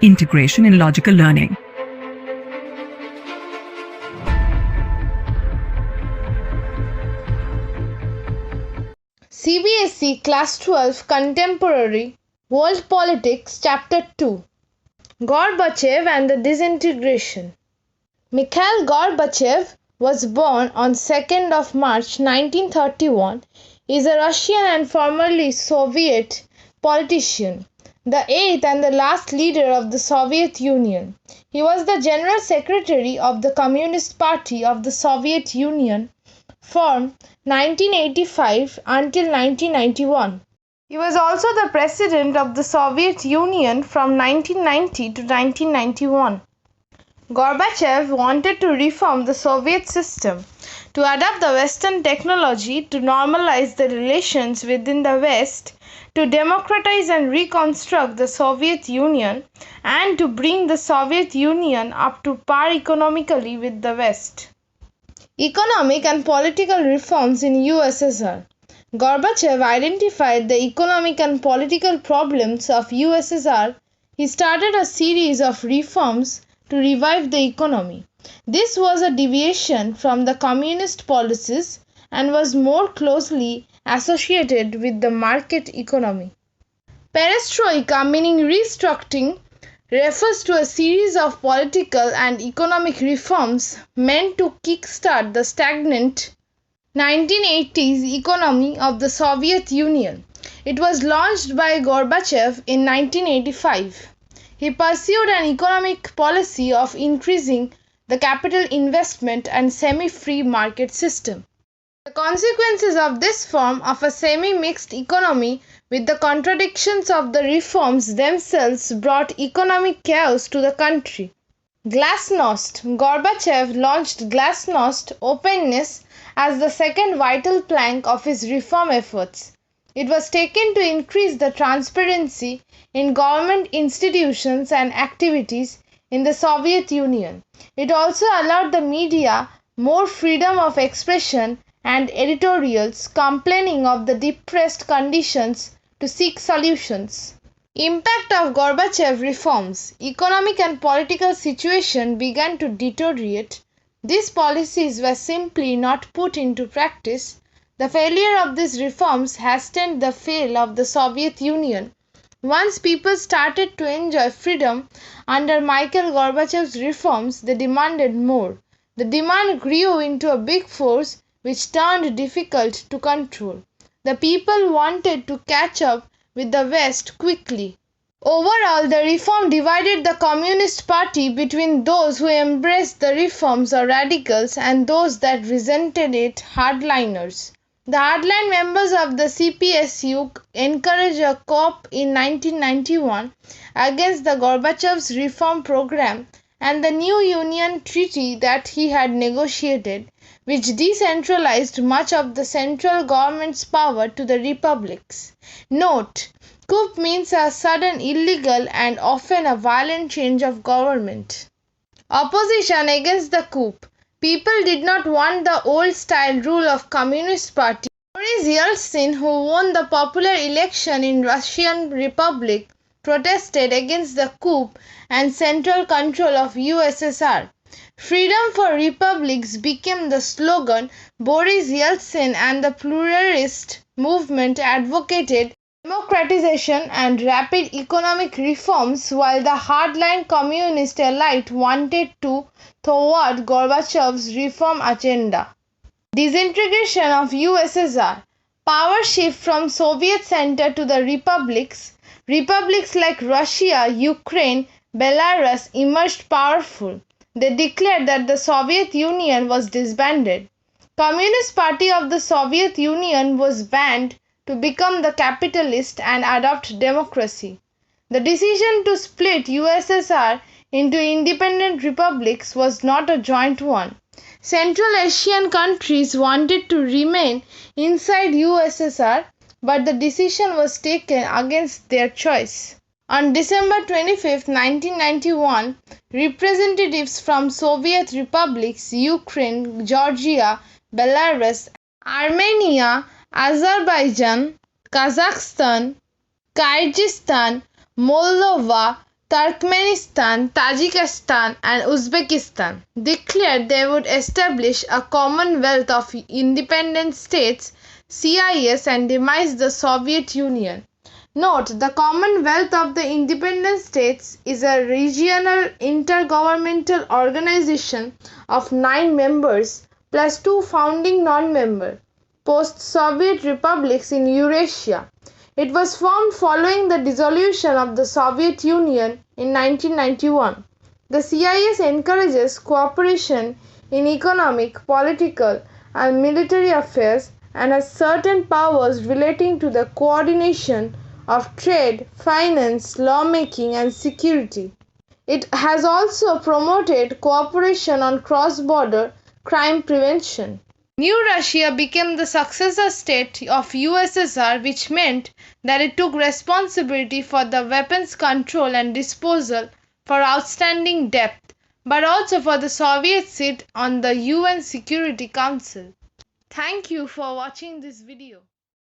Integration in Logical Learning. CBSE Class 12 Contemporary World Politics Chapter 2 Gorbachev and the Disintegration. Mikhail Gorbachev was born on 2nd of March 1931, is a Russian and formerly Soviet politician, the eighth and the last leader of the Soviet Union. He was the General Secretary of the Communist Party of the Soviet Union from 1985 until 1991. He was also the President of the Soviet Union from 1990 to 1991. Gorbachev wanted to reform the Soviet system, to adopt the Western technology, to normalize the relations within the West, to democratize and reconstruct the Soviet Union, and to bring the Soviet Union up to par economically with the West. Economic and political reforms in USSR. Gorbachev identified the economic and political problems of USSR. He started a series of reforms to revive the economy. This was a deviation from the communist policies and was more closely associated with the market economy. Perestroika, meaning restructuring, refers to a series of political and economic reforms meant to kickstart the stagnant 1980s economy of the Soviet Union. It was launched by Gorbachev in 1985. He pursued an economic policy of increasing the capital investment and semi-free market system. The consequences of this form of a semi-mixed economy with the contradictions of the reforms themselves brought economic chaos to the country. Glasnost. Gorbachev launched Glasnost, openness, as the second vital plank of his reform efforts. It was taken to increase the transparency in government institutions and activities in the Soviet Union. It also allowed the media more freedom of expression and editorials complaining of the depressed conditions to seek solutions. Impact of Gorbachev reforms. Economic and political situation began to deteriorate. These policies were simply not put into practice. The failure of these reforms hastened the fall of the Soviet Union. Once people started to enjoy freedom under Mikhail Gorbachev's reforms, they demanded more. The demand grew into a big force which turned difficult to control. The people wanted to catch up with the West quickly. Overall, the reform divided the Communist Party between those who embraced the reforms or radicals and those that resented it, hardliners. The hardline members of the CPSU encouraged a coup in 1991 against the Gorbachev's reform program and the new Union Treaty that he had negotiated, which decentralized much of the central government's power to the republics. Note: coup means a sudden, illegal, and often a violent change of government. Opposition against the coup. People did not want the old-style rule of Communist Party. Boris Yeltsin, who won the popular election in Russian Republic, protested against the coup and central control of USSR. Freedom for republics became the slogan. Boris Yeltsin and the pluralist movement advocated democratization and rapid economic reforms, while the hardline communist elite wanted to thwart Gorbachev's reform agenda. Disintegration of USSR. Power shift from Soviet center to the republics. Republics like Russia, Ukraine, Belarus emerged powerful. They declared that the Soviet Union was disbanded. Communist Party of the Soviet Union was banned to become the capitalist and adopt democracy. The decision to split USSR into independent republics was not a joint one. Central Asian countries wanted to remain inside USSR, but the decision was taken against their choice. On December 25, 1991, representatives from Soviet republics Ukraine, Georgia, Belarus, Armenia, Azerbaijan, Kazakhstan, Kyrgyzstan, Moldova, Turkmenistan, Tajikistan, and Uzbekistan declared they would establish a Commonwealth of Independent States (CIS) and demise the Soviet Union. Note: the Commonwealth of the Independent States is a regional intergovernmental organization of 9 members plus 2 founding non-member post-Soviet republics in Eurasia. It was formed following the dissolution of the Soviet Union in 1991. The CIS encourages cooperation in economic, political, and military affairs and has certain powers relating to the coordination of trade, finance, lawmaking, and security. It has also promoted cooperation on cross-border crime prevention. New Russia became the successor state of USSR, which meant that it took responsibility for the weapons control and disposal for outstanding debt, but also for the Soviet seat on the UN Security Council. Thank you for watching this video.